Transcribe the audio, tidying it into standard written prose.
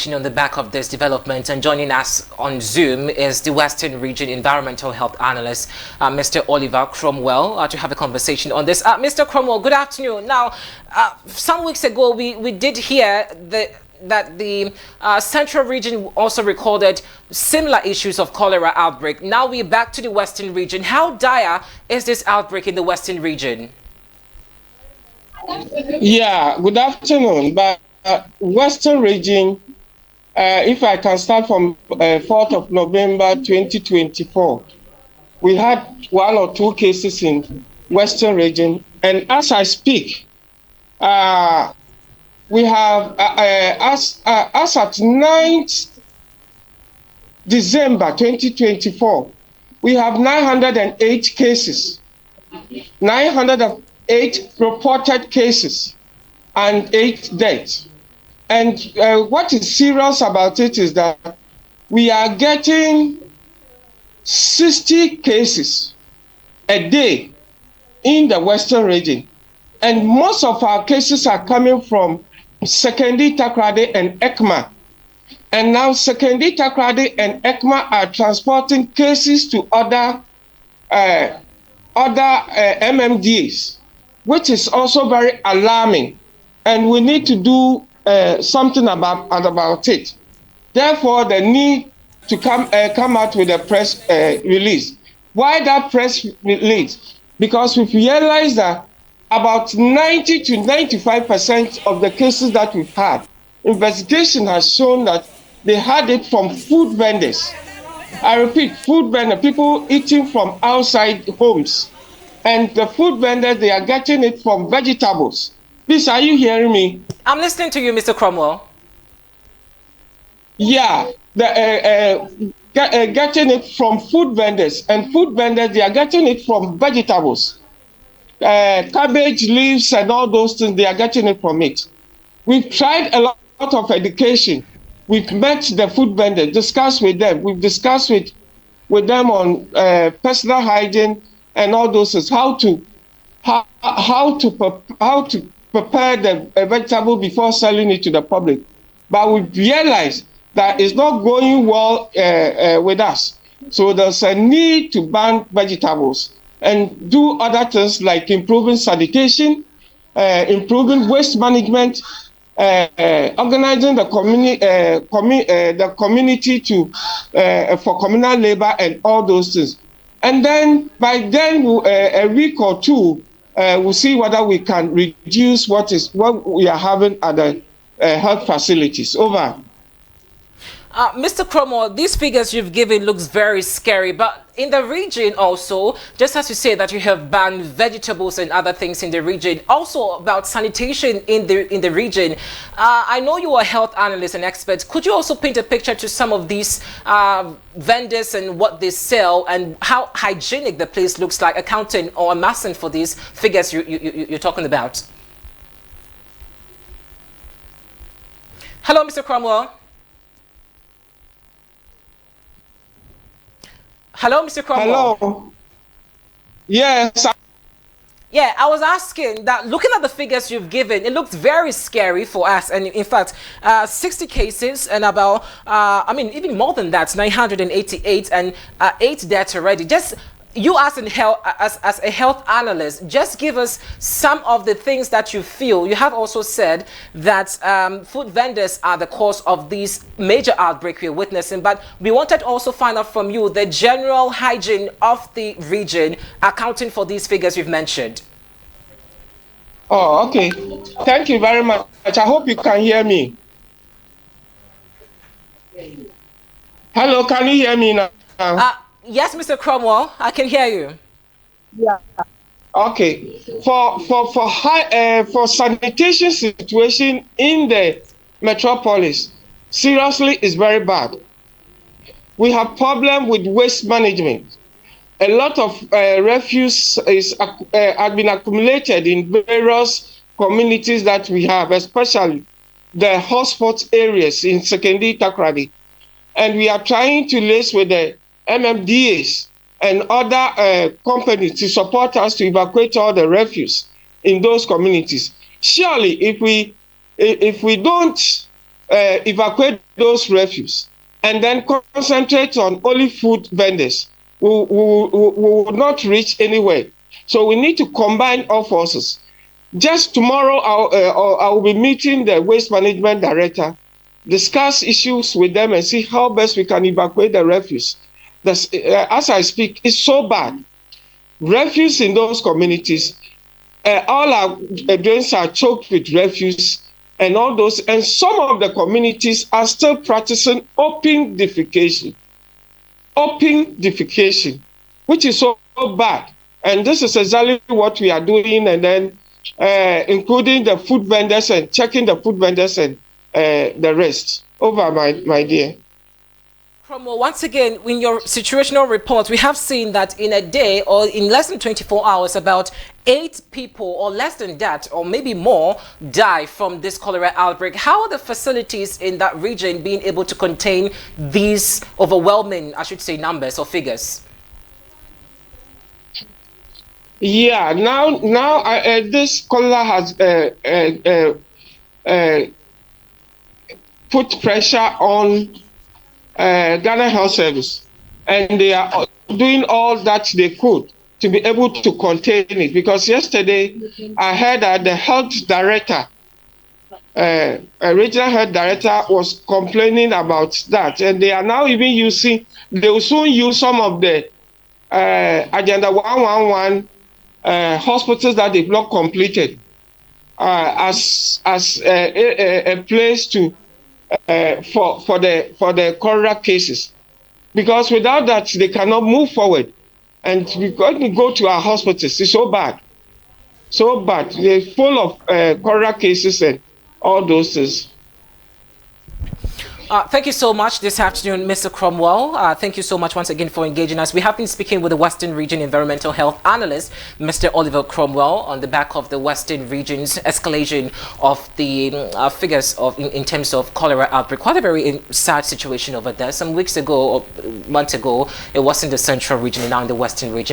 On the back of this development, and joining us on Zoom is the Western Region Environmental Health Analyst, Mr. Oliver Cromwell, to have a conversation on this. Mr. Cromwell, good afternoon. Now, some weeks ago, we did hear that the Central Region also recorded similar issues of cholera outbreak. Now we're back to the Western Region. How dire is this outbreak in the Western Region? Yeah, good afternoon. But Western Region, if I can start from 4th of November 2024, we had 1 or 2 cases in Western Region. And as I speak, we have, as at 9th December 2024, we have 908 cases, 908 reported cases, and 8 deaths. And what is serious about it is that we are getting 60 cases a day in the Western Region. And most of our cases are coming from Sekondi, Takoradi, and Ekma. And now Sekondi, Takoradi, and Ekma are transporting cases to other MMDAs, which is also very alarming. And we need to do something about it. Therefore, the need to come out with a press release. Why that press release? Because we've realized that about 90 to 95% of the cases that we've had, investigation has shown that they had it from food vendors. I repeat, food vendors, people eating from outside homes. And the food vendors, they are getting it from vegetables. Please, are you hearing me? I'm listening to you, Mr. Cromwell. Yeah, getting it from food vendors, and food vendors, they are getting it from vegetables. Cabbage leaves and all those things, they are getting it from it. We've tried a lot of education. We've met the food vendors, discussed with them. We've discussed with them on personal hygiene and all those things, how to prepare the vegetable before selling it to the public. But we realized that it's not going well with us. So there's a need to ban vegetables and do other things like improving sanitation, improving waste management, organizing the community to for communal labor and all those things. And then by then, a week or two, we'll see whether we can reduce what we are having at the health facilities. Over. Mr. Cromwell, these figures you've given looks very scary, but in the region also, just as you say that you have banned vegetables and other things in the region, also about sanitation in the region. I know you are a health analyst and expert. Could you also paint a picture to some of these vendors and what they sell and how hygienic the place looks like, accounting or amassing for these figures you're talking about? Hello, Mr. Cromwell. Hello, Mr. Cromwell. Hello. Yes. Yeah, I was asking that, looking at the figures you've given, it looks very scary for us. And in fact, 60 cases and about, I mean, even more than that, 988 and 8 deaths already. Just you as a health analyst, just give us some of the things that you feel. You have also said that food vendors are the cause of these major outbreak we're witnessing, but we wanted to also find out from you the general hygiene of the region accounting for these figures you've mentioned. Oh, okay. Thank you very much. I hope you can hear me. Hello, can you hear me now? Yes, Mr. Cromwell, I can hear you. Yeah. Okay. For sanitation situation in the metropolis, seriously, is very bad. We have problem with waste management. A lot of refuse has been accumulated in various communities that we have, especially the hotspot areas in Sekondi, Takoradi. And we are trying to liaise with the MMDAs and other companies to support us to evacuate all the refuse in those communities. Surely, if we don't evacuate those refuse and then concentrate on only food vendors, we will not reach anywhere. So we need to combine all forces. Just tomorrow, I will be meeting the waste management director, discuss issues with them and see how best we can evacuate the refuse. As I speak, it's so bad. Refuse in those communities, all our drains are choked with refuse and all those. And some of the communities are still practicing open defecation. Open defecation, which is so bad. And this is exactly what we are doing, and then including the food vendors and checking the food vendors and the rest. Over, my dear. Cromwell, once again, in your situational report, we have seen that in a day or in less than 24 hours, about 8 people or less than that, or maybe more, die from this cholera outbreak. How are the facilities in that region being able to contain these overwhelming, I should say, numbers or figures? Yeah, now this cholera has put pressure on Ghana Health Service, and they are doing all that they could to be able to contain it. Because yesterday I heard that the health director, regional health director, was complaining about that, and they are now even using. They will soon use some of the Agenda 111 hospitals that they've not completed as a place to for the cholera cases, because without that they cannot move forward. And we're going to go to our hospitals. It's so bad, so bad. They're full of cholera cases and all those things. Thank you so much this afternoon, Mr. Cromwell. Thank you so much once again for engaging us. We have been speaking with the Western Region Environmental Health Analyst, Mr. Oliver Cromwell, on the back of the Western Region's escalation of the figures in terms of cholera outbreak. Quite a very sad situation over there. Some weeks ago or months ago, it was in the Central Region and now in the Western Region.